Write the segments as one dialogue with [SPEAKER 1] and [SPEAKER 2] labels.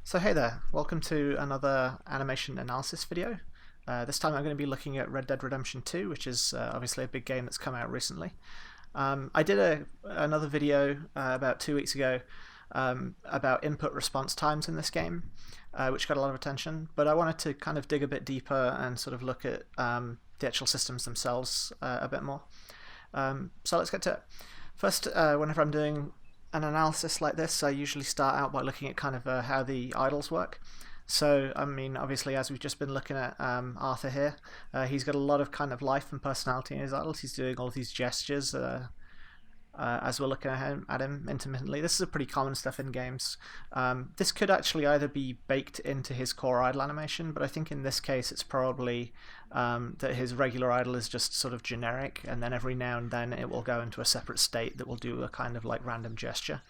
[SPEAKER 1] So hey there, welcome to another animation analysis video. This time I'm going to be looking at Red Dead Redemption 2, which is obviously a big game that's come out recently. I did another video about 2 weeks ago about input response times in this game, which got a lot of attention, but I wanted to kind of dig a bit deeper and sort of look at the actual systems themselves a bit more. So let's get to it. First, whenever I'm doing an analysis like this, I usually start out by looking at kind of how the idols work. So, I mean, obviously, as we've just been looking at Arthur here, he's got a lot of kind of life and personality in his idols. He's doing all of these gestures as we're looking at him intermittently. This is a pretty common stuff in games. This could actually either be baked into his core idle animation, but I think in this case it's probably that his regular idle is just sort of generic, and then every now and then it will go into a separate state that will do a kind of like random gesture.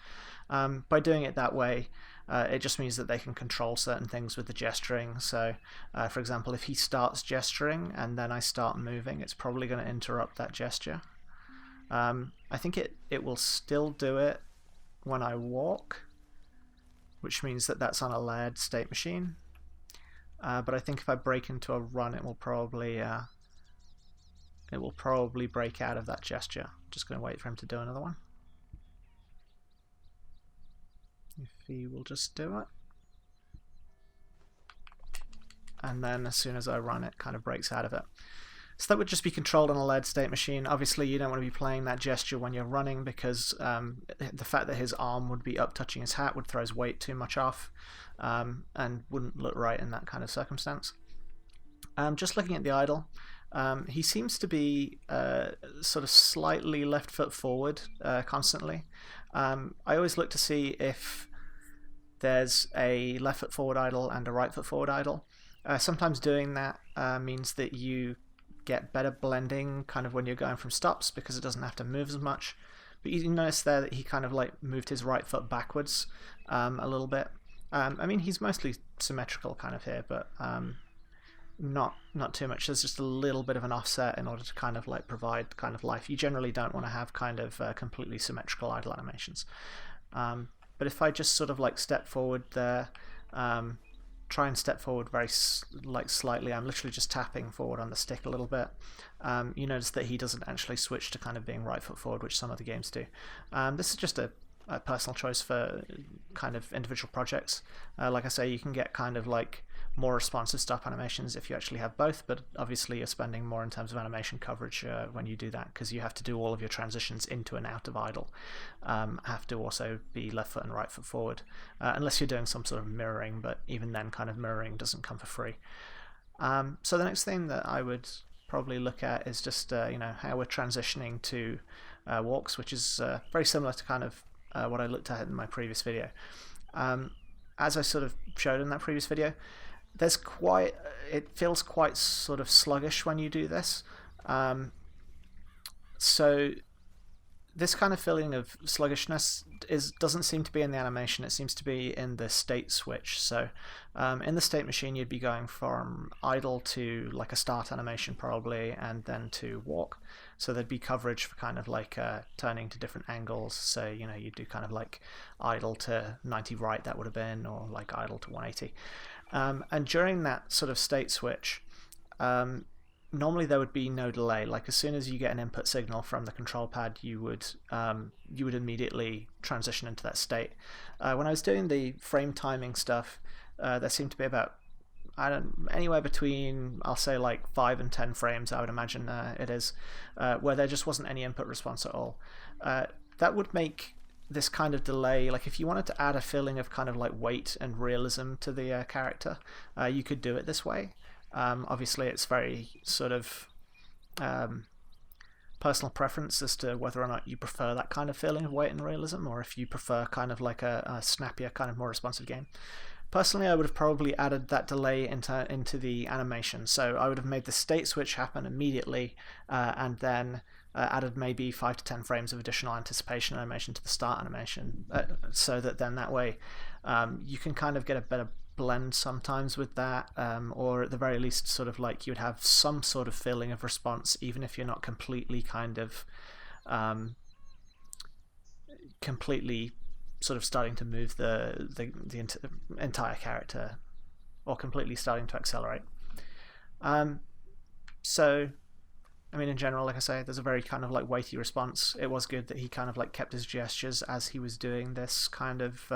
[SPEAKER 1] By doing it that way, it just means that they can control certain things with the gesturing. So, for example, if he starts gesturing and then I start moving, it's probably going to interrupt that gesture. I think it will still do it when I walk, which means that that's on a layered state machine. But I think if I break into a run, it will probably break out of that gesture. Just going to wait for him to do another one. If he will just do it. And then as soon as I run, it kind of breaks out of it. So that would just be controlled on a LED state machine. Obviously, you don't want to be playing that gesture when you're running because the fact that his arm would be up touching his hat would throw his weight too much off and wouldn't look right in that kind of circumstance. Just looking at the idle, he seems to be sort of slightly left foot forward constantly. I always look to see if there's a left foot forward idle and a right foot forward idle. Sometimes doing that means that you get better blending kind of when you're going from stops because it doesn't have to move as much. But you notice there that he kind of like moved his right foot backwards a little bit. I mean, he's mostly symmetrical kind of here, but not too much. There's just a little bit of an offset in order to kind of like provide kind of life. You generally don't want to have kind of completely symmetrical idle animations. But if I just sort of like step forward there, try and step forward very slightly. I'm literally just tapping forward on the stick a little bit. You notice that he doesn't actually switch to kind of being right foot forward, which some other games do. This is just a personal choice for kind of individual projects. Like I say, you can get kind of like more responsive stop animations if you actually have both, but obviously you're spending more in terms of animation coverage when you do that because you have to do all of your transitions into and out of idle. Have to also be left foot and right foot forward, unless you're doing some sort of mirroring, but even then kind of mirroring doesn't come for free. So the next thing that I would probably look at is just how we're transitioning to walks, which is very similar to kind of what I looked at in my previous video. As I sort of showed in that previous video, it feels quite sort of sluggish when you do this. So this kind of feeling of sluggishness doesn't seem to be in the animation, it seems to be in the state switch. So in the state machine you'd be going from idle to like a start animation probably, and then to walk. So there'd be coverage for kind of like turning to different angles. So you'd do kind of like idle to 90 right, that would have been, or like idle to 180. And during that sort of state switch, normally there would be no delay. Like as soon as you get an input signal from the control pad, you would immediately transition into that state. When I was doing the frame timing stuff, there seemed to be about anywhere between, I'll say like 5 and 10 frames, I would imagine it is, where there just wasn't any input response at all. That would make this kind of delay, like if you wanted to add a feeling of kind of like weight and realism to the character, you could do it this way. Obviously it's very sort of personal preference as to whether or not you prefer that kind of feeling of weight and realism, or if you prefer kind of like a snappier, kind of more responsive game. Personally, I would have probably added that delay into the animation. So I would have made the state switch happen immediately, and then added maybe 5 to 10 frames of additional anticipation animation to the start animation, so that then that way you can kind of get a better blend sometimes with that, or at the very least sort of like you would have some sort of feeling of response, even if you're not completely kind of completely sort of starting to move the entire character, or completely starting to accelerate. So I mean, in general, like I say, there's a very kind of like weighty response. It was good that he kind of like kept his gestures as he was doing this kind of,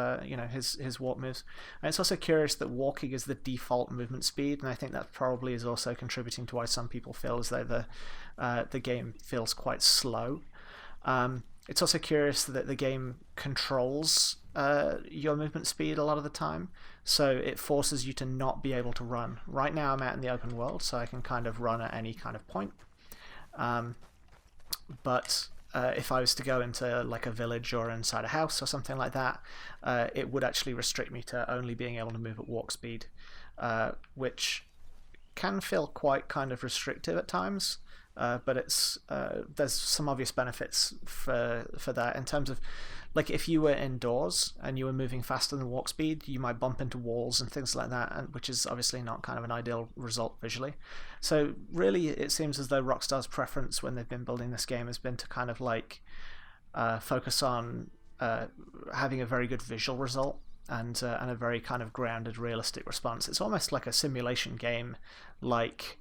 [SPEAKER 1] his walk moves. And it's also curious that walking is the default movement speed, and I think that probably is also contributing to why some people feel as though the game feels quite slow. It's also curious that the game controls your movement speed a lot of the time, so it forces you to not be able to run. Right now I'm out in the open world, so I can kind of run at any kind of point. But if I was to go into like a village or inside a house or something like that, it would actually restrict me to only being able to move at walk speed, which can feel quite kind of restrictive at times. But it's there's some obvious benefits for that, in terms of, like, if you were indoors and you were moving faster than walk speed, you might bump into walls and things like that, and which is obviously not kind of an ideal result visually. So really, it seems as though Rockstar's preference when they've been building this game has been to kind of like focus on having a very good visual result and a very kind of grounded, realistic response. It's almost like a simulation game, like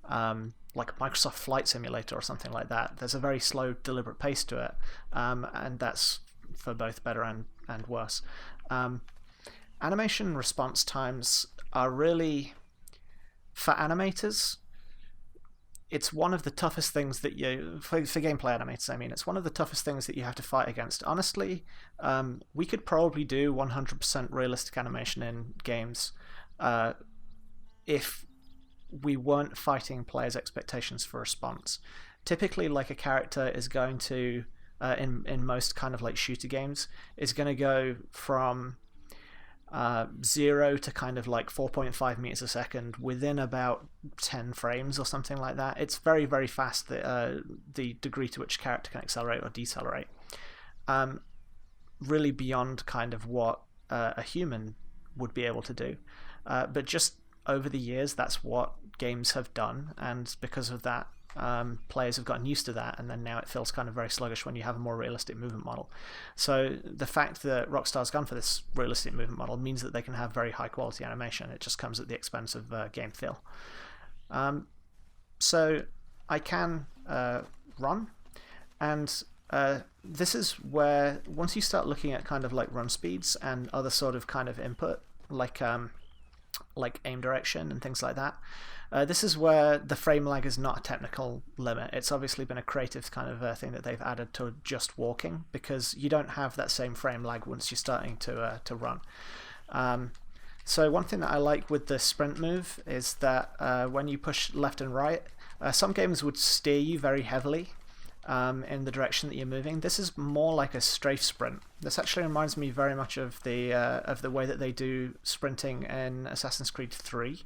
[SPEAKER 1] Microsoft Flight Simulator or something like that. There's a very slow, deliberate pace to it, and that's for both better and worse. Animation response times are really, for animators, it's one of the toughest things that for gameplay animators, I mean, it's one of the toughest things that you have to fight against. Honestly, we could probably do 100% realistic animation in games if we weren't fighting players' expectations for response. Typically, like, a character is going to, in most kind of like shooter games, is going to go from 0 to kind of like 4.5 meters a second within about 10 frames or something like that. It's very, very fast, the degree to which a character can accelerate or decelerate. Really beyond kind of what a human would be able to do. But just over the years, that's what games have done, and because of that, players have gotten used to that, and then now it feels kind of very sluggish when you have a more realistic movement model. So the fact that Rockstar's gone for this realistic movement model means that they can have very high quality animation. It just comes at the expense of game feel. So I can run, and this is where, once you start looking at kind of like run speeds and other sort of kind of input, like aim direction and things like that, this is where the frame lag is not a technical limit. It's obviously been a creative kind of thing that they've added to just walking, because you don't have that same frame lag once you're starting to run. So one thing that I like with the sprint move is that when you push left and right, some games would steer you very heavily in the direction that you're moving. This is more like a strafe sprint. This actually reminds me very much of the way that they do sprinting in Assassin's Creed 3.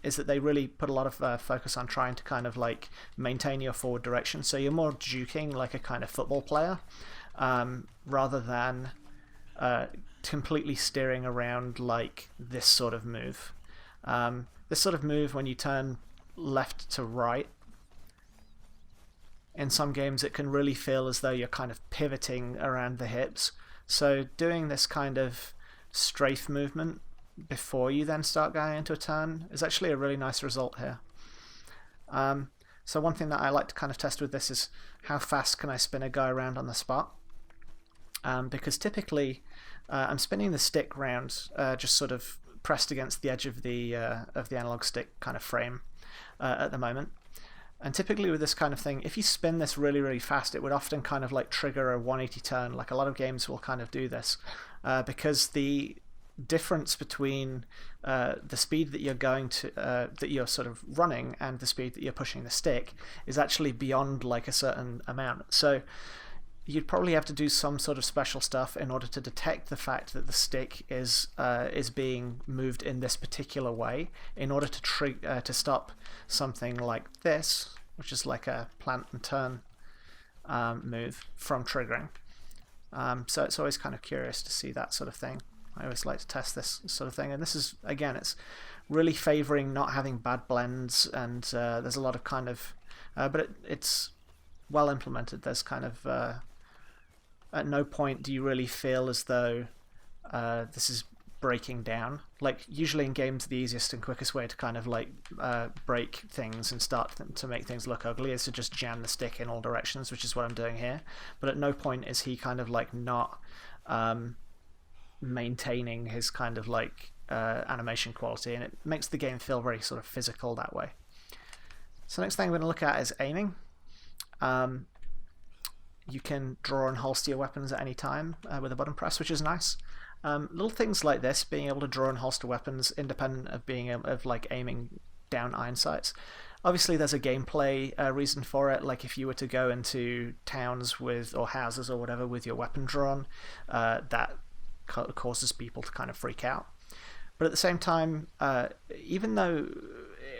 [SPEAKER 1] Is that they really put a lot of focus on trying to kind of like maintain your forward direction, so you're more juking like a kind of football player, rather than completely steering around like this sort of move. This sort of move, when you turn left to right, in some games it can really feel as though you're kind of pivoting around the hips. So doing this kind of strafe movement before you then start going into a turn is actually a really nice result here. So one thing that I like to kind of test with this is how fast can I spin a guy around on the spot, because typically I'm spinning the stick round just sort of pressed against the edge of the analog stick kind of frame at the moment. And typically with this kind of thing, if you spin this really, really fast, it would often kind of like trigger a 180 turn. Like, a lot of games will kind of do this because the difference between the speed that you're going to that you're sort of running and the speed that you're pushing the stick is actually beyond like a certain amount. So you'd probably have to do some sort of special stuff in order to detect the fact that the stick is being moved in this particular way, in order to stop something like this, which is like a plant and turn move, from triggering. So it's always kind of curious to see that sort of thing. I always like to test this sort of thing, and this is, again, it's really favouring not having bad blends, and there's a lot of kind of but it's well implemented. There's kind of at no point do you really feel as though this is breaking down. Like usually in games, the easiest and quickest way to kind of like break things and start to make things look ugly is to just jam the stick in all directions, which is what I'm doing here. But at no point is he kind of like not maintaining his kind of like animation quality, and it makes the game feel very sort of physical that way. So next thing I'm going to look at is aiming. You can draw and holster your weapons at any time with a button press, which is nice. Little things like this, being able to draw and holster weapons independent of being able of like aiming down iron sights. Obviously, there's a gameplay reason for it. Like if you were to go into towns with or houses or whatever with your weapon drawn, that causes people to kind of freak out. But at the same time, even though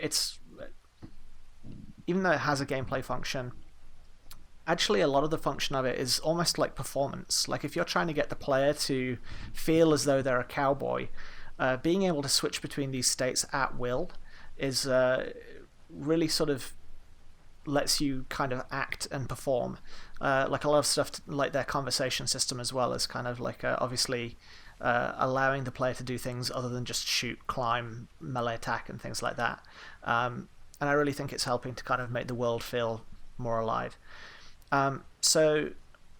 [SPEAKER 1] it has a gameplay function, actually a lot of the function of it is almost like performance. Like if you're trying to get the player to feel as though they're a cowboy, being able to switch between these states at will is really sort of lets you kind of act and perform. Like a lot of stuff like their conversation system as well is kind of like obviously allowing the player to do things other than just shoot, climb, melee attack and things like that. And I really think it's helping to kind of make the world feel more alive. So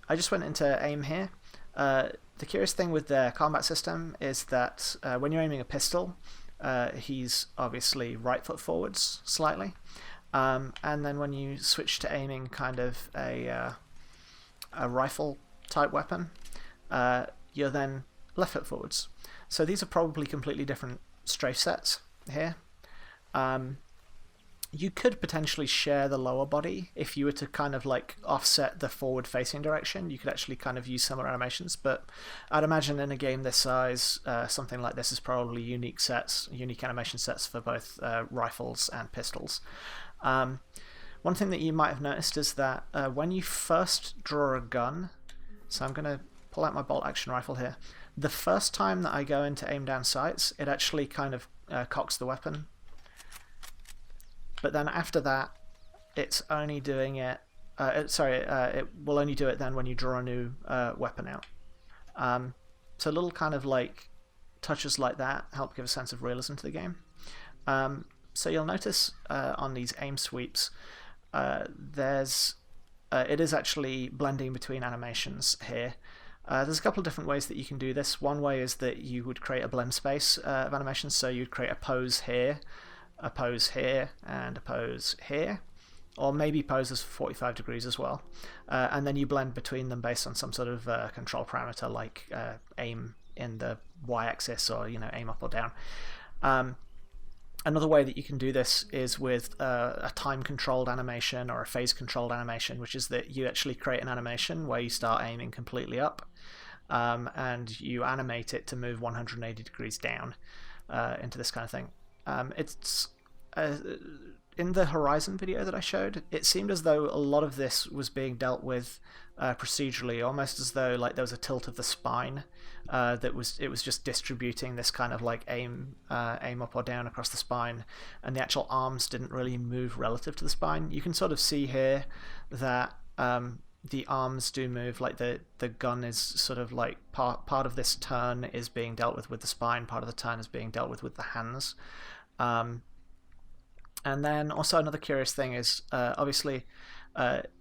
[SPEAKER 1] I just went into aim here. The curious thing with their combat system is that when you're aiming a pistol, he's obviously right foot forwards slightly. And then when you switch to aiming kind of a rifle type weapon, you're then left foot forwards. So these are probably completely different strafe sets here. You could potentially share the lower body if you were to kind of like offset the forward facing direction. You could actually kind of use similar animations, but I'd imagine in a game this size, something like this is probably unique animation sets for both rifles and pistols. One thing that you might have noticed is that when you first draw a gun, so I'm going to pull out my bolt action rifle here, the first time that I go into aim down sights, it actually kind of cocks the weapon. But then after that, it's only doing it. It will only do it then when you draw a new weapon out. So little kind of like touches like that help give a sense of realism to the game. So you'll notice on these aim sweeps, it is actually blending between animations here. There's a couple of different ways that you can do this. One way is that you would create a blend space of animations, so you'd create a pose here, a pose here, and a pose here, or maybe poses for 45 degrees as well, and then you blend between them based on some sort of control parameter like aim in the y-axis or aim up or down. Another way that you can do this is with a time-controlled animation or a phase-controlled animation, which is that you actually create an animation where you start aiming completely up, and you animate it to move 180 degrees down into this kind of thing. It's in the Horizon video that I showed, it seemed as though a lot of this was being dealt with procedurally, almost as though like there was a tilt of the spine it was just distributing this kind of like aim up or down across the spine, and the actual arms didn't really move relative to the spine. You can sort of see here that the arms do move, like the gun is sort of like part of this turn is being dealt with the spine, part of the turn is being dealt with the hands. And then also another curious thing is obviously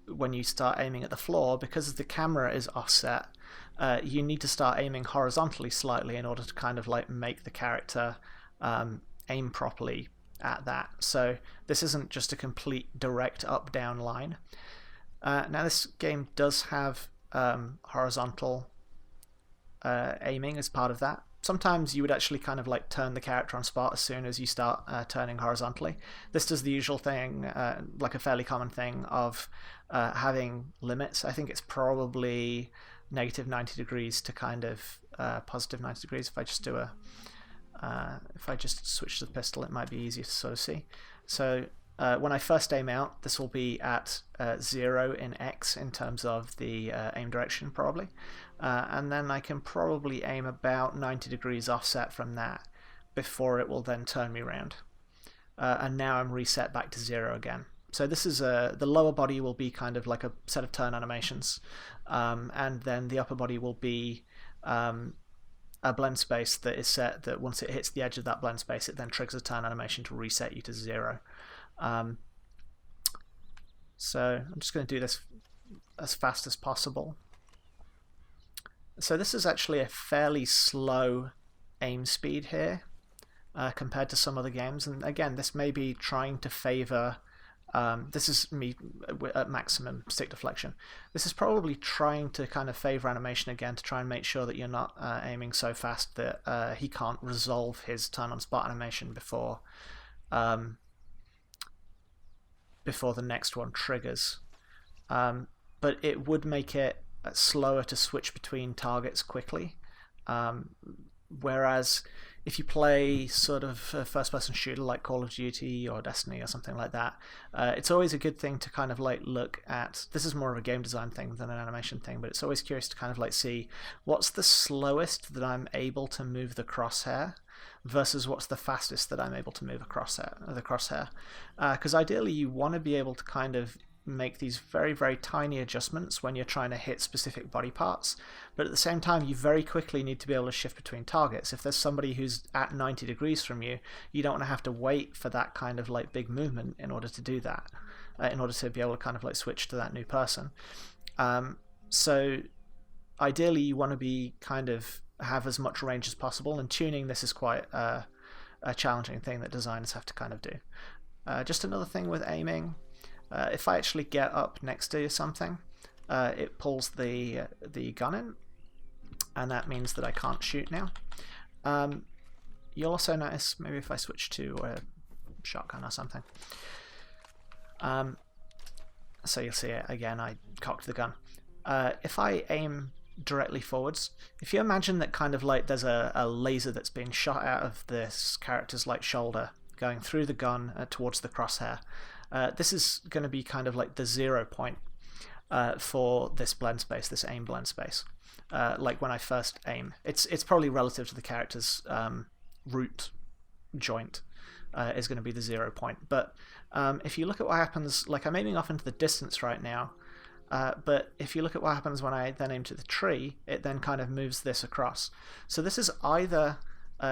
[SPEAKER 1] when you start aiming at the floor, because the camera is offset, you need to start aiming horizontally slightly in order to kind of like make the character aim properly at that. So this isn't just a complete direct up-down line. Now this game does have horizontal aiming as part of that. Sometimes you would actually kind of like turn the character on spot as soon as you start turning horizontally. This does the usual thing, like a fairly common thing of having limits. I think it's probably negative 90 degrees to kind of positive 90 degrees. If I just do if I just switch to the pistol, it might be easier to sort of see. So when I first aim out, this will be at 0 in X in terms of the aim direction probably. And then I can probably aim about 90 degrees offset from that before it will then turn me around. And now I'm reset back to 0 again. So this is the lower body will be kind of like a set of turn animations, and then the upper body will be a blend space that is set that once it hits the edge of that blend space, it then triggers a turn animation to reset you to 0. So I'm just going to do this as fast as possible. So this is actually a fairly slow aim speed here compared to some other games, and again, this may be trying to favor this is me at maximum stick deflection. This is probably trying to kind of favor animation again to try and make sure that you're not aiming so fast that he can't resolve his turn on spot animation before the next one triggers. But it would make it slower to switch between targets quickly. Whereas if you play sort of a first-person shooter like Call of Duty or Destiny or something like that, it's always a good thing to kind of like look at. This is more of a game design thing than an animation thing, but it's always curious to kind of like see what's the slowest that I'm able to move the crosshair versus what's the fastest that I'm able to move the crosshair. Because ideally you want to be able to kind of make these very, very tiny adjustments when you're trying to hit specific body parts, but at the same time you very quickly need to be able to shift between targets. If there's somebody who's at 90 degrees from you, you don't want to have to wait for that kind of like big movement in order to do that, in order to be able to kind of like switch to that new person. So ideally you want to be kind of have as much range as possible, and tuning this is quite a challenging thing that designers have to kind of do. Just another thing with aiming, if I actually get up next to something, it pulls the gun in, and that means that I can't shoot now. You'll also notice, maybe if I switch to a shotgun or something, so you'll see it again, I cocked the gun. If I aim directly forwards, if you imagine that kind of like there's a laser that's being shot out of this character's like shoulder going through the gun towards the crosshair, this is going to be kind of like the 0 point for this blend space, this aim blend space. Like when I first aim, it's probably relative to the character's root joint is going to be the 0 point. But if you look at what happens, like I'm aiming off into the distance right now, but if you look at what happens when I then aim to the tree, it then kind of moves this across. So this is either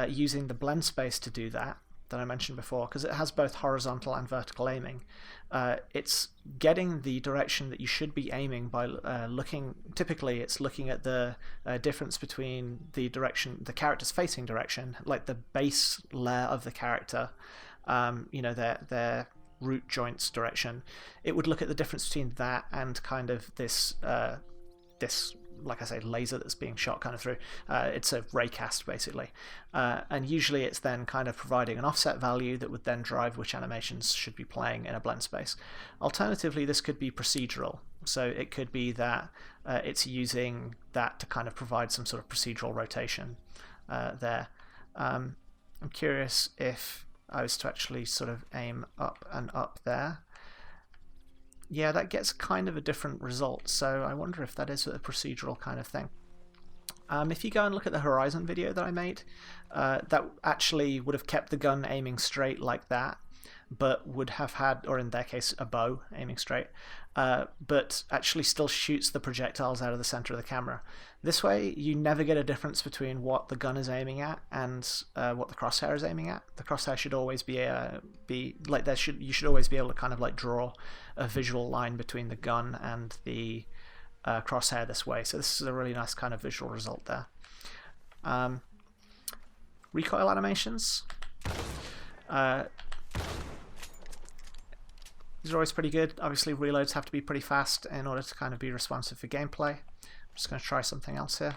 [SPEAKER 1] using the blend space to do that I mentioned before, because it has both horizontal and vertical aiming. It's getting the direction that you should be aiming by typically it's looking at the difference between the direction the character's facing direction, like the base layer of the character, their root joints direction. It would look at the difference between that and kind of this like I say, laser that's being shot kind of through. It's a raycast basically, and usually it's then kind of providing an offset value that would then drive which animations should be playing in a blend space. Alternatively, this could be procedural, so it could be that it's using that to kind of provide some sort of procedural rotation there. I'm curious if I was to actually sort of aim up and up there. Yeah, that gets kind of a different result, so I wonder if that is a procedural kind of thing. If you go and look at the Horizon video that I made, that actually would have kept the gun aiming straight like that, but would have had, or in their case, a bow aiming straight, but actually still shoots the projectiles out of the center of the camera. This way, you never get a difference between what the gun is aiming at and what the crosshair is aiming at. The crosshair should always be like you should always be able to kind of like draw a visual line between the gun and the crosshair this way. So this is a really nice kind of visual result there. Recoil animations. These are always pretty good. Obviously, reloads have to be pretty fast in order to kind of be responsive for gameplay. I'm just going to try something else here.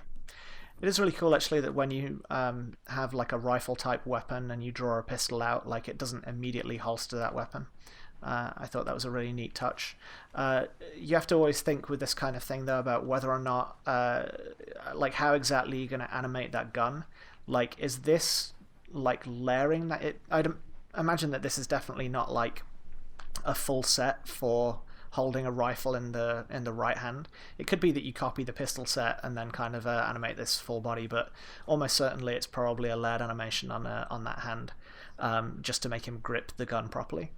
[SPEAKER 1] It is really cool actually that when you have like a rifle type weapon and you draw a pistol out, like it doesn't immediately holster that weapon. I thought that was a really neat touch. You have to always think with this kind of thing though about whether or not, like how exactly you're going to animate that gun. Like, is this like layering that? I'd imagine that this is definitely not like a full set for holding a rifle in the right hand. It could be that you copy the pistol set and then kind of animate this full body, but almost certainly it's probably a layered animation on that hand, just to make him grip the gun properly.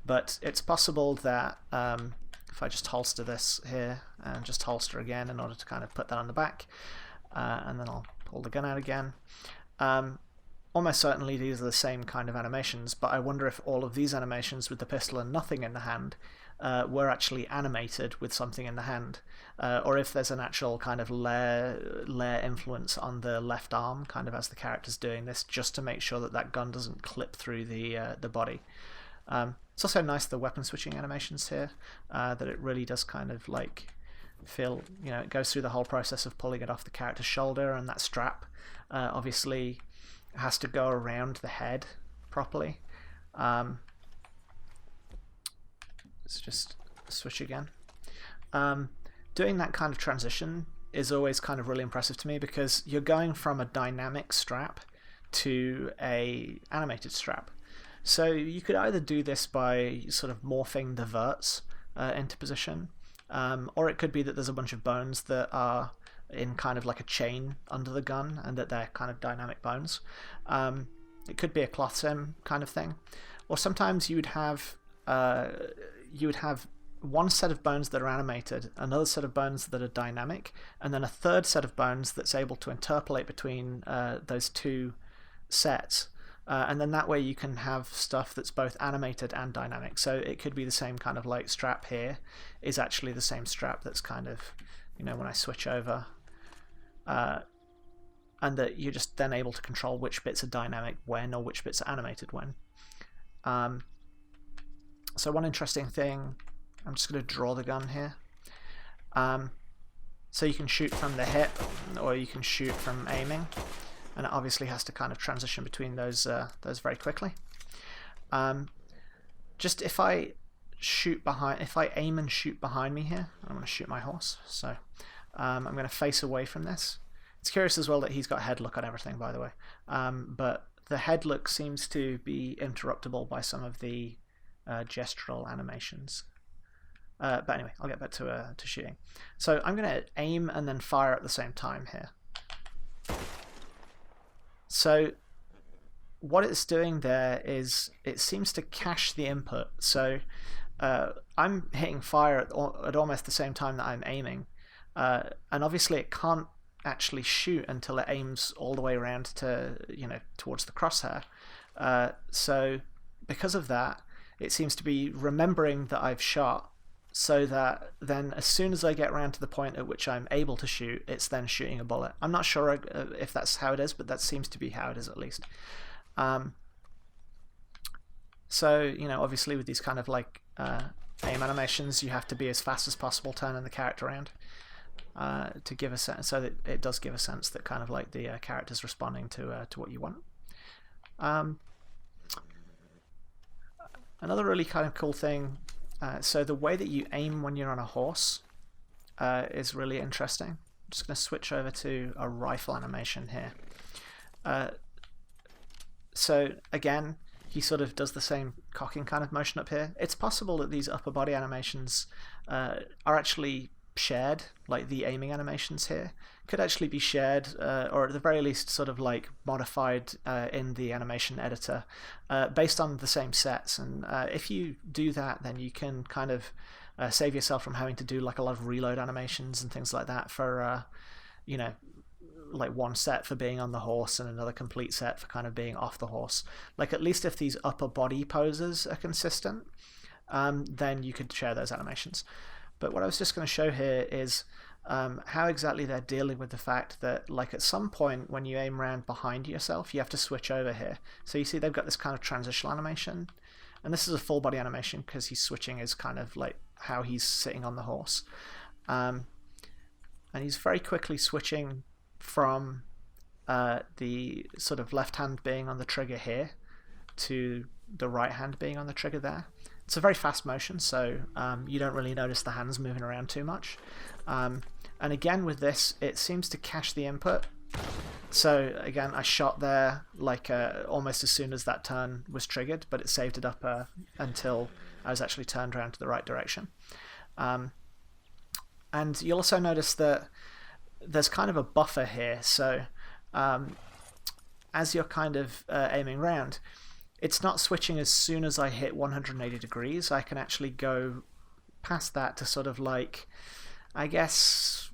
[SPEAKER 1] But it's possible that if I just holster this here and just holster again in order to kind of put that on the back, and then I'll pull the gun out again. Almost certainly these are the same kind of animations, but I wonder if all of these animations with the pistol and nothing in the hand were actually animated with something in the hand, or if there's an actual kind of layer influence on the left arm, kind of as the character's doing this, just to make sure that that gun doesn't clip through the body. It's also nice, the weapon switching animations here, that it really does kind of like feel, it goes through the whole process of pulling it off the character's shoulder, and that strap obviously has to go around the head properly. Let's just switch again. Doing that kind of transition is always kind of really impressive to me, because you're going from a dynamic strap to a animated strap. So you could either do this by sort of morphing the verts into position, or it could be that there's a bunch of bones that are in kind of like a chain under the gun, and that they're kind of dynamic bones. It could be a cloth sim kind of thing, or sometimes you would have one set of bones that are animated, another set of bones that are dynamic, and then a third set of bones that's able to interpolate between those two sets. And then that way you can have stuff that's both animated and dynamic. So it could be the same kind of like strap here is actually the same strap that's kind of, when I switch over, and that you're just then able to control which bits are dynamic when, or which bits are animated when. So one interesting thing, I'm just going to draw the gun here. So you can shoot from the hip, or you can shoot from aiming, and it obviously has to kind of transition between those very quickly. Just if I aim and shoot behind me here, I'm going to shoot my horse, so I'm going to face away from this. It's curious as well that he's got head look on everything, by the way, but the head look seems to be interruptible by some of the gestural animations. But anyway, I'll get back to shooting. So I'm going to aim and then fire at the same time here. So what it's doing there is it seems to cache the input. So I'm hitting fire at almost the same time that I'm aiming, and obviously it can't actually shoot until it aims all the way around to towards the crosshair. So because of that, it seems to be remembering that I've shot, so that then as soon as I get around to the point at which I'm able to shoot, it's then shooting a bullet. I'm not sure if that's how it is, but that seems to be how it is, at least. So obviously with these kind of like aim animations, you have to be as fast as possible turning the character around to give a sense, so that it does give a sense that kind of like the character's responding to what you want. Another really kind of cool thing, so the way that you aim when you're on a horse is really interesting. I'm just going to switch over to a rifle animation here. So again, he sort of does the same cocking kind of motion up here. It's possible that these upper body animations are actually shared, like the aiming animations here could actually be shared, or at the very least sort of like modified in the animation editor based on the same sets. And if you do that, then you can kind of save yourself from having to do like a lot of reload animations and things like that for like one set for being on the horse and another complete set for kind of being off the horse. Like, at least if these upper body poses are consistent, then you could share those animations. But what I was just going to show here is how exactly they're dealing with the fact that, like, at some point when you aim around behind yourself, you have to switch over here. So you see they've got this kind of transitional animation, and this is a full body animation because he's switching is kind of like how he's sitting on the horse, and he's very quickly switching from the sort of left hand being on the trigger here to the right hand being on the trigger there. It's a very fast motion, so you don't really notice the hands moving around too much. And again with this, it seems to cache the input. So again, I shot there like almost as soon as that turn was triggered, but it saved it up until I was actually turned around to the right direction. And you'll also notice that there's kind of a buffer here. So as you're kind of aiming round, it's not switching as soon as I hit 180 degrees. I can actually go past that to sort of like, I guess,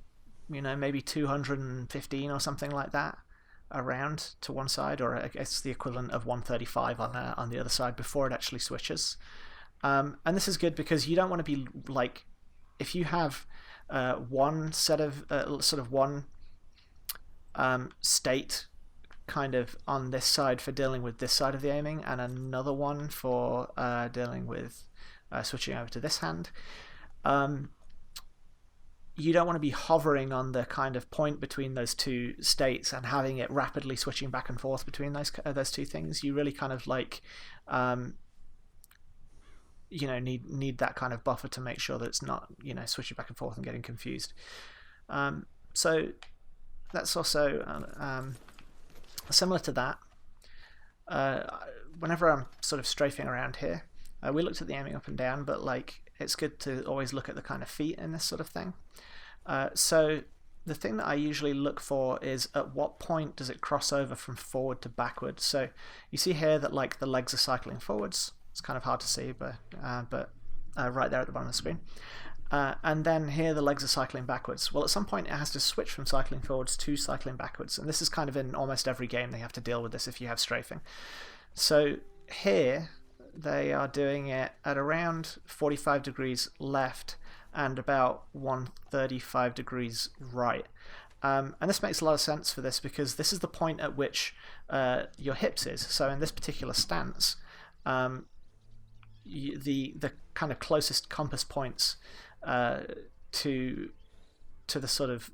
[SPEAKER 1] maybe 215 or something like that around to one side, or I guess the equivalent of 135 on the other side before it actually switches. And this is good because you don't want to be like, if you have one set of sort of one state kind of on this side for dealing with this side of the aiming, and another one for dealing with switching over to this hand, you don't want to be hovering on the kind of point between those two states and having it rapidly switching back and forth between those two things. You really kind of like need that kind of buffer to make sure that it's not switching back and forth and getting confused. So that's also similar to that. Whenever I'm sort of strafing around here, we looked at the aiming up and down, but like it's good to always look at the kind of feet in this sort of thing. So the thing that I usually look for is at what point does it cross over from forward to backward. So you see here that like the legs are cycling forwards. It's kind of hard to see, but right there at the bottom of the screen. And then here the legs are cycling backwards. Well, at some point it has to switch from cycling forwards to cycling backwards, and this is kind of in almost every game they have to deal with this if you have strafing. So here they are doing it at around 45 degrees left and about 135 degrees right. And this makes a lot of sense for this because this is the point at which your hips is. So in this particular stance, the kind of closest compass points to the sort of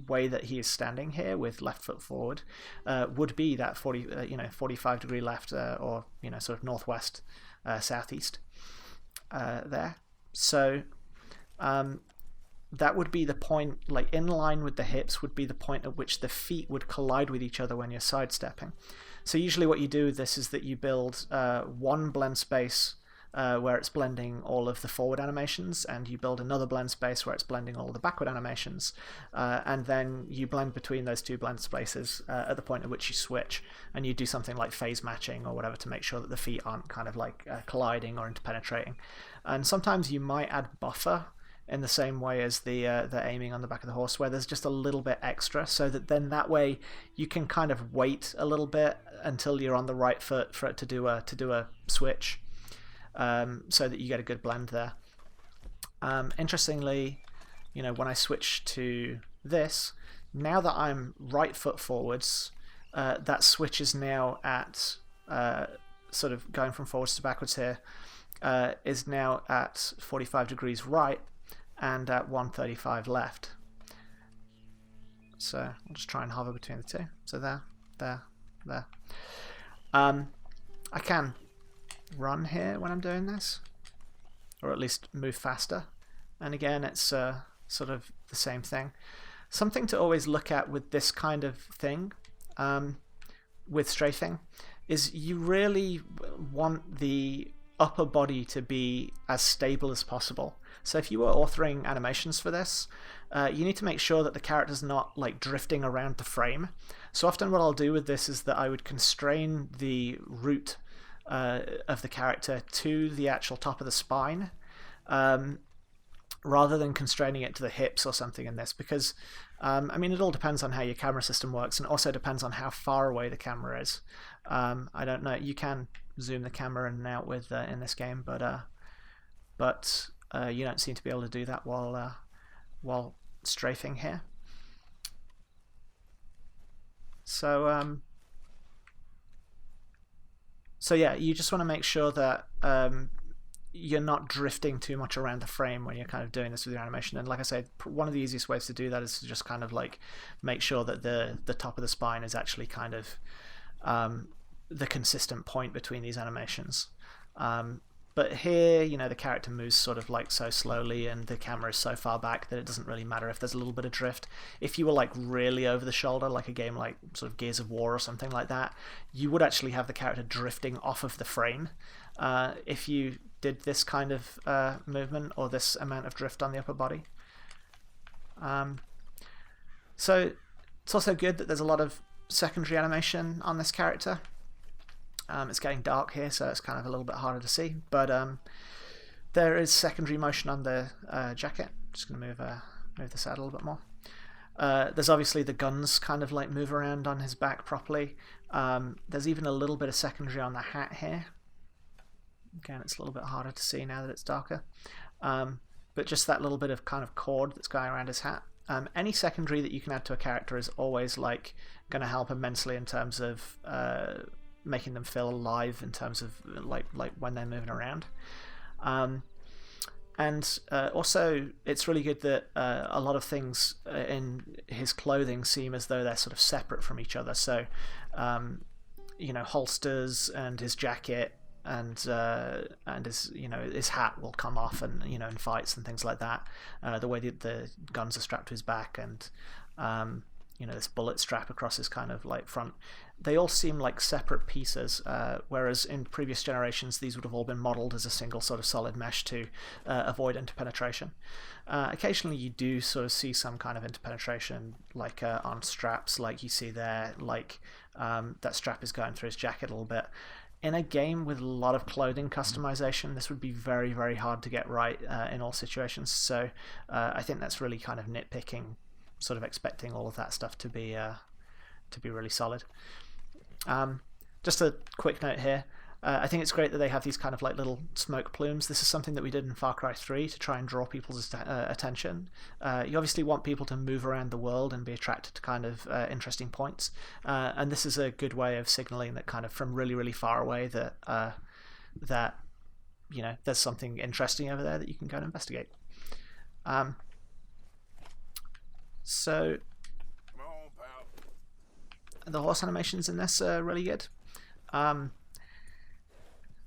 [SPEAKER 1] way that he is standing here with left foot forward would be that 45 degree left or sort of northwest southeast there. So that would be the point, like in line with the hips would be the point at which the feet would collide with each other when you're sidestepping. So usually what you do with this is that you build one blend space where it's blending all of the forward animations, and you build another blend space where it's blending all of the backward animations, and then you blend between those two blend spaces at the point at which you switch, and you do something like phase matching or whatever to make sure that the feet aren't kind of like colliding or interpenetrating. And sometimes you might add buffer in the same way as the aiming on the back of the horse, where there's just a little bit extra, so that then that way you can kind of wait a little bit until you're on the right foot for it to do a switch, so that you get a good blend there. Interestingly, when I switch to this, now that I'm right foot forwards, that switch is now at sort of going from forwards to backwards here, is now at 45 degrees right and at 135 left. So I'll just try and hover between the two. So there. I can run here when I'm doing this, or at least move faster. And again, it's sort of the same thing. Something to always look at with this kind of thing, with strafing, is you really want the upper body to be as stable as possible. So if you were authoring animations for this, you need to make sure that the character's not like drifting around the frame. So often what I'll do with this is that I would constrain the root of the character to the actual top of the spine, rather than constraining it to the hips or something in this, because I mean, it all depends on how your camera system works, and also depends on how far away the camera is. I don't know, you can zoom the camera in and out with in this game, but you don't seem to be able to do that while strafing here. So yeah, you just want to make sure that you're not drifting too much around the frame when you're kind of doing this with your animation. And like I said, one of the easiest ways to do that is to just kind of like make sure that the top of the spine is actually kind of the consistent point between these animations. But here, you know, the character moves sort of like so slowly and the camera is so far back that it doesn't really matter if there's a little bit of drift. If you were like really over the shoulder, like a game like sort of Gears of War or something like that, you would actually have the character drifting off of the frame if you did this kind of movement or this amount of drift on the upper body. So it's also good that there's a lot of secondary animation on this character. It's getting dark here, so it's kind of a little bit harder to see, but there is secondary motion on the jacket. Just going to move this out a little bit more. There's obviously the guns kind of like move around on his back properly. There's even a little bit of secondary on the hat here. Again, it's a little bit harder to see now that it's darker. But just that little bit of kind of cord that's going around his hat. Any secondary that you can add to a character is always like going to help immensely in terms of making them feel alive in terms of like when they're moving around. And also it's really good that a lot of things in his clothing seem as though they're sort of separate from each other. So you know, holsters and his jacket and his, you know, his hat will come off, and you know, in fights and things like that. The way that the guns are strapped to his back, and you know, this bullet strap across his kind of like front, they all seem like separate pieces, whereas in previous generations these would have all been modeled as a single sort of solid mesh to avoid interpenetration. Occasionally you do sort of see some kind of interpenetration, like on straps, like you see there, like that strap is going through his jacket a little bit. In a game with a lot of clothing customization, this would be very, very hard to get right in all situations. So I think that's really kind of nitpicking, sort of expecting all of that stuff to be really solid. Just a quick note here. I think it's great that they have these kind of like little smoke plumes. This is something that we did in Far Cry 3 to try and draw people's attention. You obviously want people to move around the world and be attracted to kind of interesting points, and this is a good way of signaling that kind of from really, really far away that that, you know, there's something interesting over there that you can go and investigate. So the horse animations in this are really good.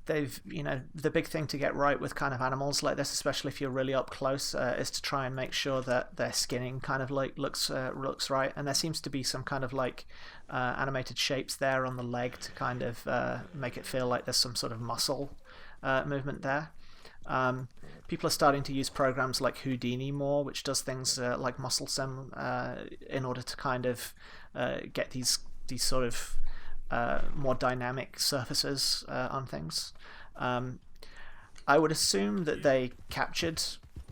[SPEAKER 1] They've, you know, the big thing to get right with kind of animals like this, especially if you're really up close, is to try and make sure that their skinning kind of like looks right. And there seems to be some kind of like animated shapes there on the leg to kind of make it feel like there's some sort of muscle movement there. People are starting to use programs like Houdini more, which does things like muscle sim in order to kind of get these sort of more dynamic surfaces on things. I would assume that they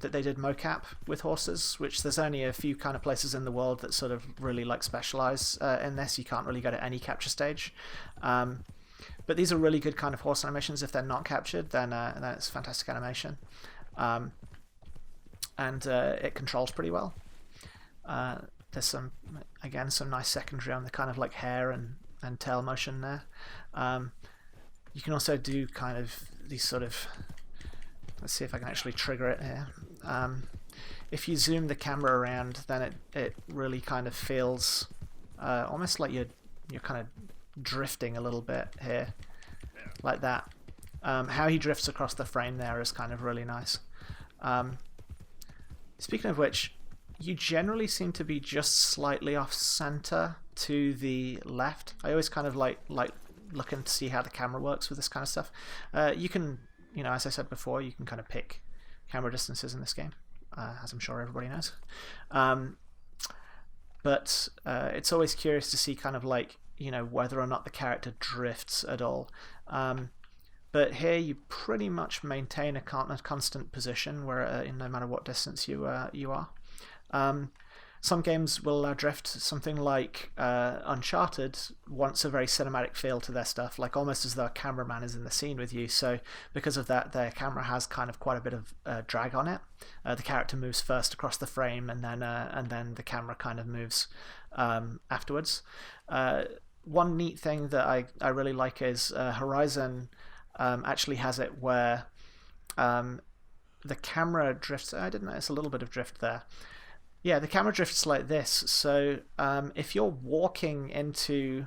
[SPEAKER 1] did mocap with horses, which there's only a few kind of places in the world that sort of really like specialize in this. You can't really go to any capture stage. But these are really good kind of horse animations. If they're not captured, then it's fantastic animation. And it controls pretty well. There's some nice secondary on the kind of like hair and tail motion there. You can also do kind of these sort of, let's see if I can actually trigger it here. If you zoom the camera around, then it really kind of feels almost like you're kind of drifting a little bit here, like that. How he drifts across the frame there is kind of really nice. Speaking of which, you generally seem to be just slightly off center to the left. I always kind of like looking to see how the camera works with this kind of stuff. You can, you know, as I said before, you can kind of pick camera distances in this game, as I'm sure everybody knows. But it's always curious to see kind of like, you know, whether or not the character drifts at all. But here you pretty much maintain a constant position where no matter what distance you are. Some games will allow drift. Something like Uncharted wants a very cinematic feel to their stuff, like almost as though a cameraman is in the scene with you. So because of that, their camera has kind of quite a bit of drag on it. The character moves first across the frame, and then the camera kind of moves afterwards. One neat thing that I really like is Horizon actually has it where the camera drifts. I did notice a little bit of drift there. Yeah, the camera drifts like this. So if you're walking into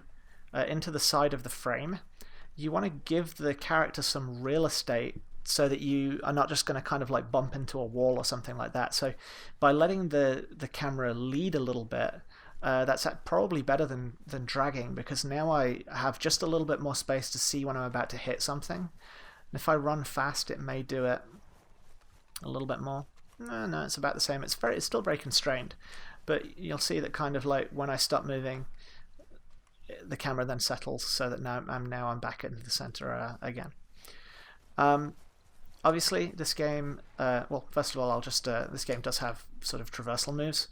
[SPEAKER 1] the side of the frame, you want to give the character some real estate so that you are not just going to kind of like bump into a wall or something like that. So by letting the camera lead a little bit, that's probably better than dragging, because now I have just a little bit more space to see when I'm about to hit something. And if I run fast, it may do it a little bit more. No, it's about the same. It's still very constrained, but you'll see that kind of like when I stop moving, the camera then settles so that now I'm back into the center again. Obviously, this game, well, first of all, I'll just, this game does have sort of traversal moves.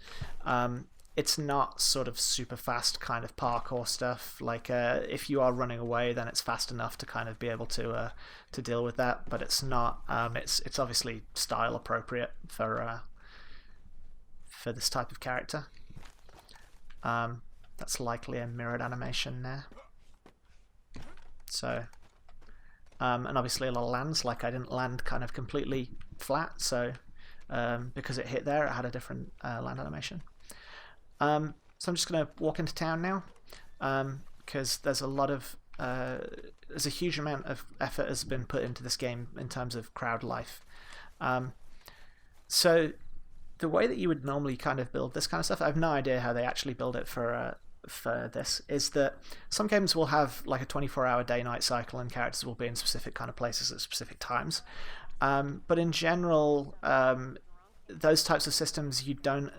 [SPEAKER 1] It's not sort of super fast kind of parkour stuff. Like, if you are running away, then it's fast enough to kind of be able to deal with that, but it's not, it's obviously style appropriate for this type of character. That's likely a mirrored animation there. So, and obviously a lot of lands, like I didn't land kind of completely flat, so because it hit there, it had a different land animation. So I'm just going to walk into town now, because there's a lot of there's a huge amount of effort has been put into this game in terms of crowd life. So the way that you would normally kind of build this kind of stuff, I have no idea how they actually build it for this, is that some games will have like a 24-hour day-night cycle and characters will be in specific kind of places at specific times. But in general, those types of systems, you don't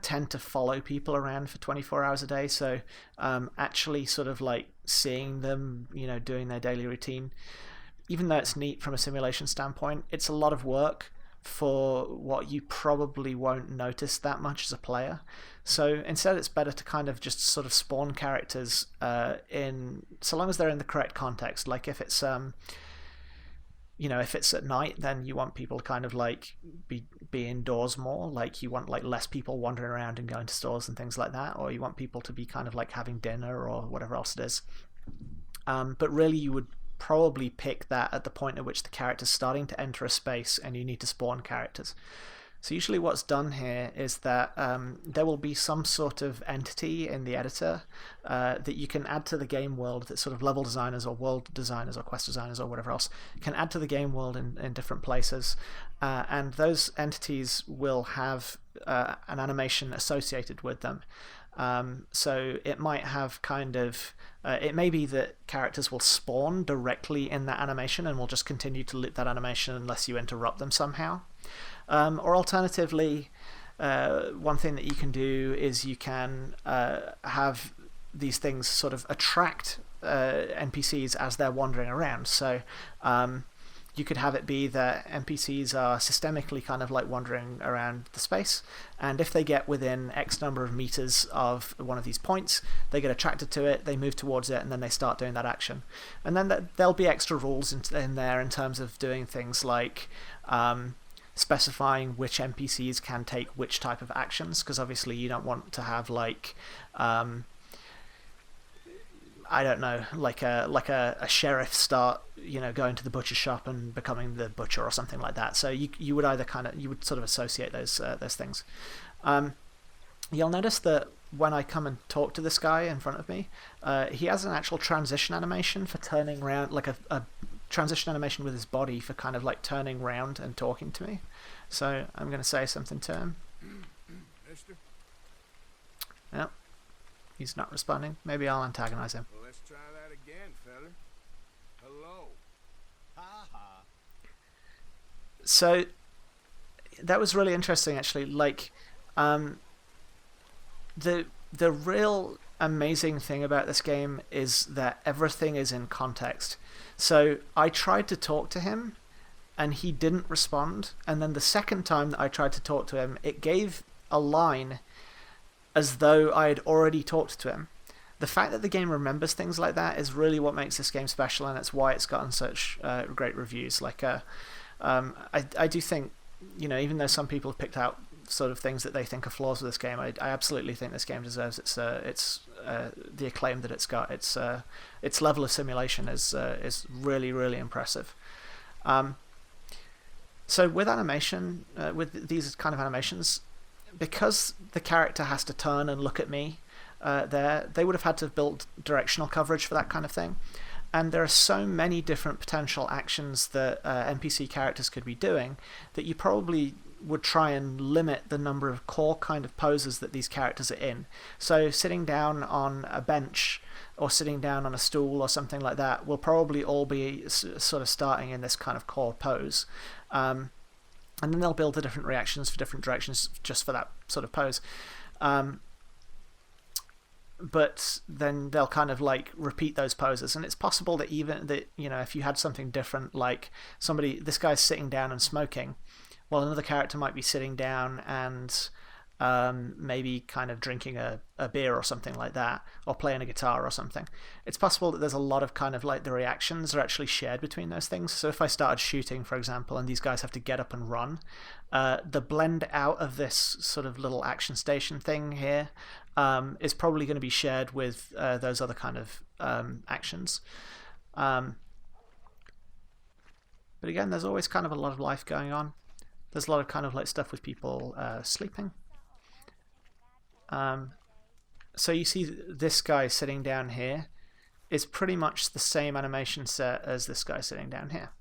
[SPEAKER 1] tend to follow people around for 24 hours a day. So actually sort of like seeing them, doing their daily routine, even though it's neat from a simulation standpoint, it's a lot of work for what you probably won't notice that much as a player. So instead, it's better to kind of just sort of spawn characters in, so long as they're in the correct context. Like if it's if it's at night, then you want people to kind of like be indoors more. Like you want like less people wandering around and going to stores and things like that, or you want people to be kind of like having dinner or whatever else it is. But really, you would probably pick that at the point at which the character's starting to enter a space and you need to spawn characters. So usually what's done here is that there will be some sort of entity in the editor that you can add to the game world, that sort of level designers or world designers or quest designers or whatever else can add to the game world in different places. And those entities will have an animation associated with them. So it might have kind of, it may be that characters will spawn directly in that animation and will just continue to loop that animation unless you interrupt them somehow. Or alternatively, one thing that you can do is you can have these things sort of attract NPCs as they're wandering around. So you could have it be that NPCs are systemically kind of like wandering around the space, and if they get within X number of meters of one of these points, they get attracted to it, they move towards it, and then they start doing that action. And then there'll be extra rules in there in terms of doing things like specifying which NPCs can take which type of actions, because obviously you don't want to have like I don't know, like a sheriff start, going to the butcher shop and becoming the butcher or something like that. So you would either you would sort of associate those things. You'll notice that when I come and talk to this guy in front of me, he has an actual transition animation for turning around, like a transition animation with his body for kind of like turning around and talking to me. So I'm going to say something to him.
[SPEAKER 2] Mister?
[SPEAKER 1] Yeah. He's not responding. Maybe I'll antagonize him.
[SPEAKER 2] Well, let's try that again, feller. Hello. Ha ha.
[SPEAKER 1] So that was really interesting, actually. Like, the real amazing thing about this game is that everything is in context. So I tried to talk to him, and he didn't respond. And then the second time that I tried to talk to him, it gave a line as though I had already talked to him. The fact that the game remembers things like that is really what makes this game special, and it's why it's gotten such great reviews. Like, I do think, even though some people have picked out sort of things that they think are flaws with this game, I absolutely think this game deserves its the acclaim that it's got. Its level of simulation is really, really impressive. So with animation, with these kind of animations, because the character has to turn and look at me, they would have had to have built directional coverage for that kind of thing. And there are so many different potential actions that NPC characters could be doing that you probably would try and limit the number of core kind of poses that these characters are in. So sitting down on a bench or sitting down on a stool or something like that will probably all be sort of starting in this kind of core pose. And then they'll build the different reactions for different directions just for that sort of pose. But then they'll kind of like repeat those poses, and it's possible that even that, you know, if you had something different, like this guy's sitting down and smoking, well, another character might be sitting down and maybe kind of drinking a beer or something like that, or playing a guitar or something. It's possible that there's a lot of kind of like the reactions are actually shared between those things. So if I started shooting, for example, and these guys have to get up and run, the blend out of this sort of little action station thing here is probably going to be shared with those other kind of actions. But again, there's always kind of a lot of life going on. There's a lot of kind of like stuff with people sleeping. So you see this guy sitting down here is pretty much the same animation set as this guy sitting down here.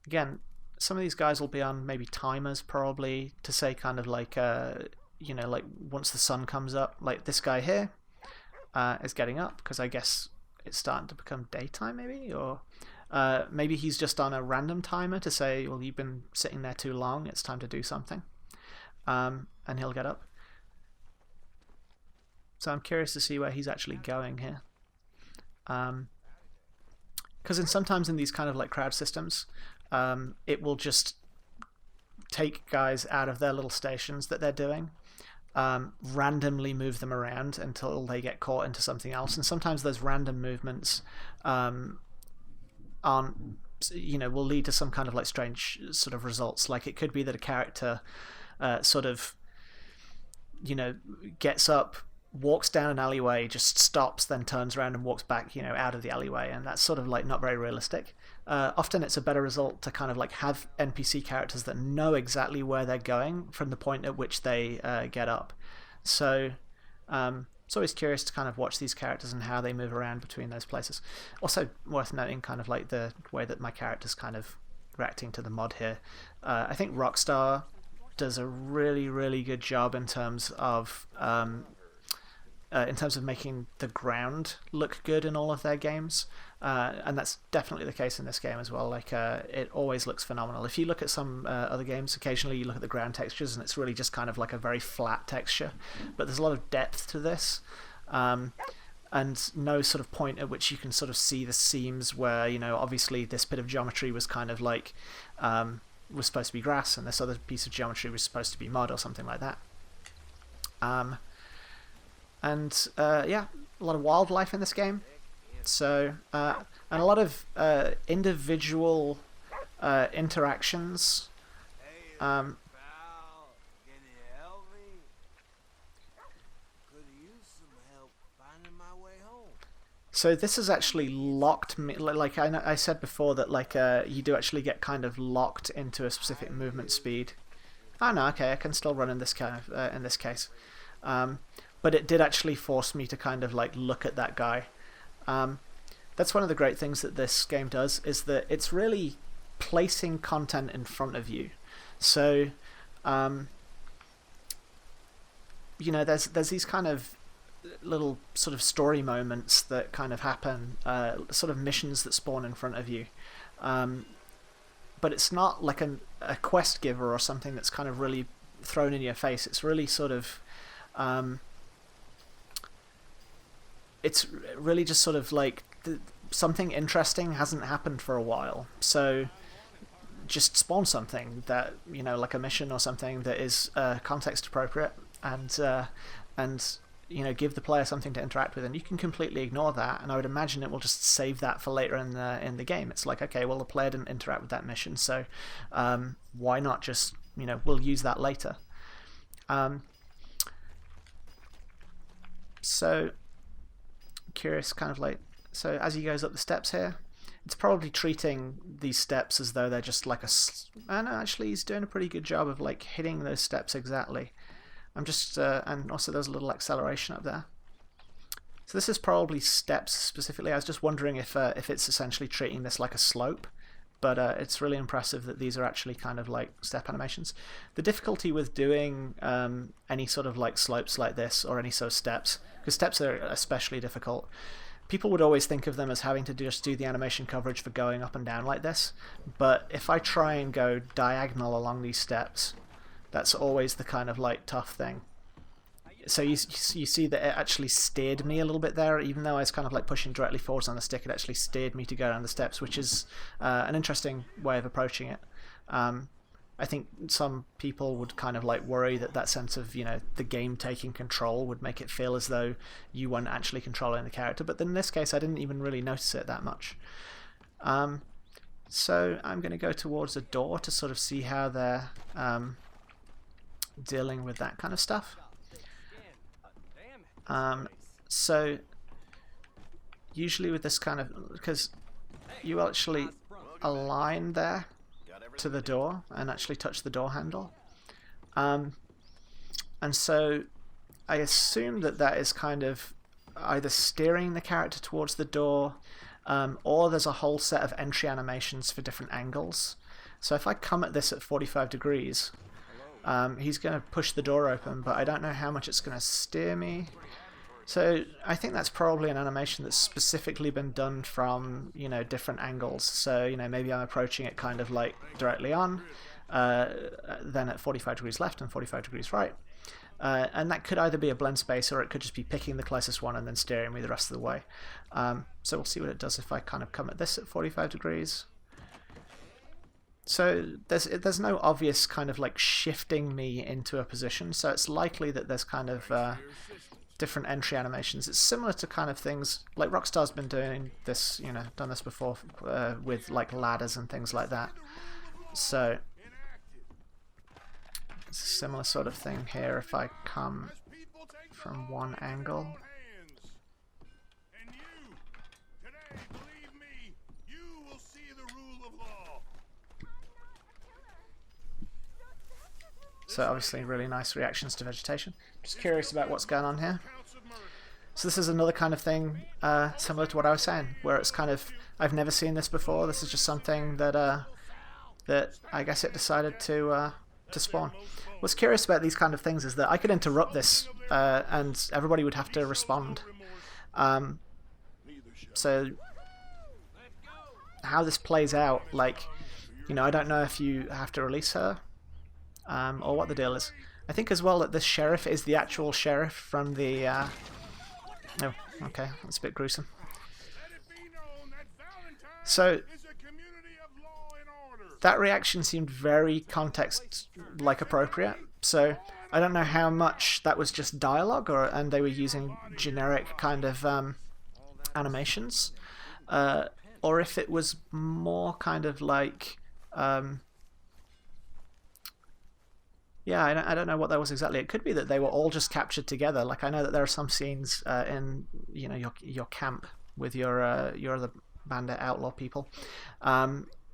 [SPEAKER 1] Again, some of these guys will be on maybe timers probably to say kind of like, you know, like once the sun comes up, like this guy here is getting up because I guess it's starting to become daytime maybe, or maybe he's just on a random timer to say, well, you've been sitting there too long, it's time to do something. And he'll get up. So I'm curious to see where he's actually going here. Because sometimes in these kind of like crowd systems, it will just take guys out of their little stations that they're doing, randomly move them around until they get caught into something else. And sometimes those random movements aren't, you know, will lead to some kind of like strange sort of results. Like it could be that a character sort of, you know, gets up, walks down an alleyway, just stops, then turns around and walks back, you know, out of the alleyway, and that's sort of like not very realistic. Often it's a better result to kind of like have NPC characters that know exactly where they're going from the point at which they get up. So it's always curious to kind of watch these characters and how they move around between those places. Also worth noting kind of like the way that my character's kind of reacting to the mod here. I think Rockstar does a really, really good job in terms of making the ground look good in all of their games, and that's definitely the case in this game as well. Like it always looks phenomenal. If you look at some other games, occasionally you look at the ground textures and it's really just kind of like a very flat texture, but there's a lot of depth to this, and no sort of point at which you can sort of see the seams where, you know, obviously this bit of geometry was kind of like was supposed to be grass and this other piece of geometry was supposed to be mud or something like that. Yeah, a lot of wildlife in this game. So and a lot of individual interactions. So this has actually locked me, like I said before, that like you do actually get kind of locked into a specific movement speed. Oh no, okay, I can still run in this kind of in this case, but it did actually force me to kind of like look at that guy. That's one of the great things that this game does, is that it's really placing content in front of you. So you know, there's these kind of little sort of story moments that kind of happen, sort of missions that spawn in front of you, but it's not like a quest giver or something that's kind of really thrown in your face. It's really sort of it's really just sort of like something interesting hasn't happened for a while, so just spawn something that, you know, like a mission or something that is context appropriate, and you know, give the player something to interact with, and you can completely ignore that, and I would imagine it will just save that for later in the game. It's like, okay, well, the player didn't interact with that mission, so why not just, you know, we'll use that later. So curious, kind of like, so as he goes up the steps here, it's probably treating these steps as though they're just like no, actually he's doing a pretty good job of like hitting those steps exactly. I'm just and also there's a little acceleration up there. So this is probably steps specifically. I was just wondering if it's essentially treating this like a slope, but it's really impressive that these are actually kind of like step animations. The difficulty with doing any sort of like slopes like this, or any sort of steps, because steps are especially difficult, people would always think of them as having to just do the animation coverage for going up and down like this, but if I try and go diagonal along these steps, that's always the kind of like tough thing. So you see that it actually steered me a little bit there, even though I was kind of like pushing directly forwards on the stick. It actually steered me to go down the steps, which is an interesting way of approaching it. I think some people would kind of like worry that that sense of, you know, the game taking control would make it feel as though you weren't actually controlling the character, but in this case I didn't even really notice it that much. So I'm going to go towards a door to sort of see how they're dealing with that kind of stuff. So usually with this kind of, because you actually align there to the door and actually touch the door handle, and so I assume that that is kind of either steering the character towards the door, or there's a whole set of entry animations for different angles. So if I come at this at 45 degrees, he's going to push the door open, but I don't know how much it's going to steer me. So I think that's probably an animation that's specifically been done from, you know, different angles. So, you know, maybe I'm approaching it kind of like directly on, then at 45 degrees left and 45 degrees right. And that could either be a blend space, or it could just be picking the closest one and then steering me the rest of the way. So we'll see what it does if I kind of come at this at 45 degrees. So there's no obvious kind of like shifting me into a position, so it's likely that there's kind of different entry animations. It's similar to kind of things like Rockstar's been doing this, you know, done this before with like ladders and things like that. So it's a similar sort of thing here if I come from one angle. So obviously really nice reactions to vegetation. Just curious about what's going on here. So this is another kind of thing similar to what I was saying, where it's kind of, I've never seen this before. This is just something that that I guess it decided to spawn. What's curious about these kind of things is that I could interrupt this and everybody would have to respond. So how this plays out, like, you know, I don't know if you have to release her, or what the deal is. I think as well that this sheriff is the actual sheriff from the... Oh, okay, that's a bit gruesome. So that reaction seemed very context-like appropriate. So I don't know how much that was just dialogue, and they were using generic kind of animations, or if it was more kind of like... yeah, I don't know what that was exactly. It could be that they were all just captured together. Like, I know that there are some scenes in, you know, your camp with your other bandit outlaw people,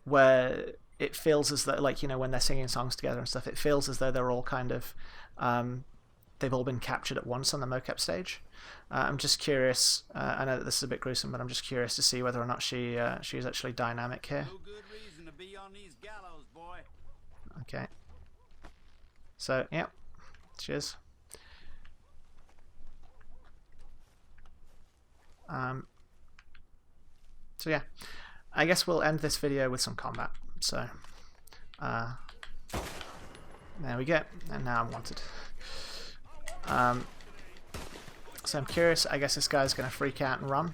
[SPEAKER 1] where it feels as though, like, you know, when they're singing songs together and stuff, it feels as though they're all kind of they've all been captured at once on the mocap stage. I'm just curious. I know that this is a bit gruesome, but I'm just curious to see whether or not she's actually dynamic here.
[SPEAKER 3] No good reason to be on these gallows, boy.
[SPEAKER 1] Okay. So, yeah, cheers. So yeah, I guess we'll end this video with some combat. So, there we go, and now I'm wanted. So I'm curious, I guess this guy's going to freak out and run.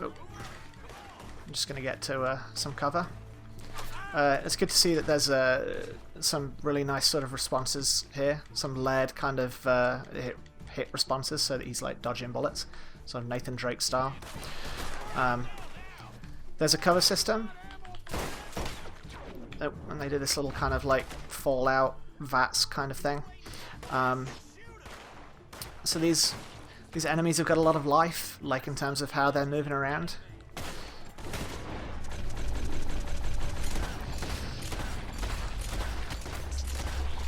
[SPEAKER 1] Oh. I'm just going to get to some cover. It's good to see that there's some really nice sort of responses here, some layered kind of hit responses, so that he's like dodging bullets, sort of Nathan Drake style. There's a cover system. Oh, and they do this little kind of like Fallout VATS kind of thing. So these enemies have got a lot of life, like in terms of how they're moving around.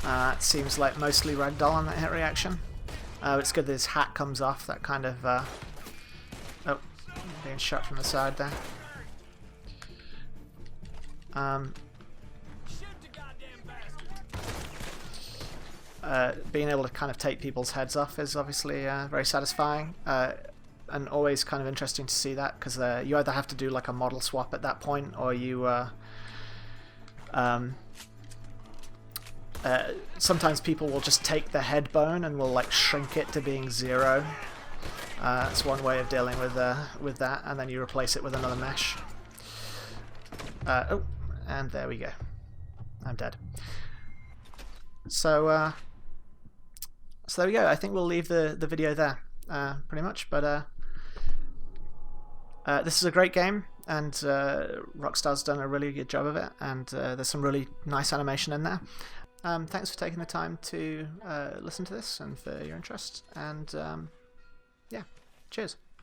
[SPEAKER 1] It seems like mostly ragdoll on that hit reaction. It's good that his hat comes off, that kind of... oh, being shot from the side there. Being able to kind of take people's heads off is obviously very satisfying, and always kind of interesting to see that, because you either have to do like a model swap at that point, or you sometimes people will just take the head bone and will like shrink it to being 0. That's one way of dealing with that, and then you replace it with another mesh. Oh, and there we go. I'm dead. So there we go. I think we'll leave the video there, pretty much. But this is a great game, and Rockstar's done a really good job of it, and there's some really nice animation in there. Thanks for taking the time to listen to this and for your interest, and yeah, cheers.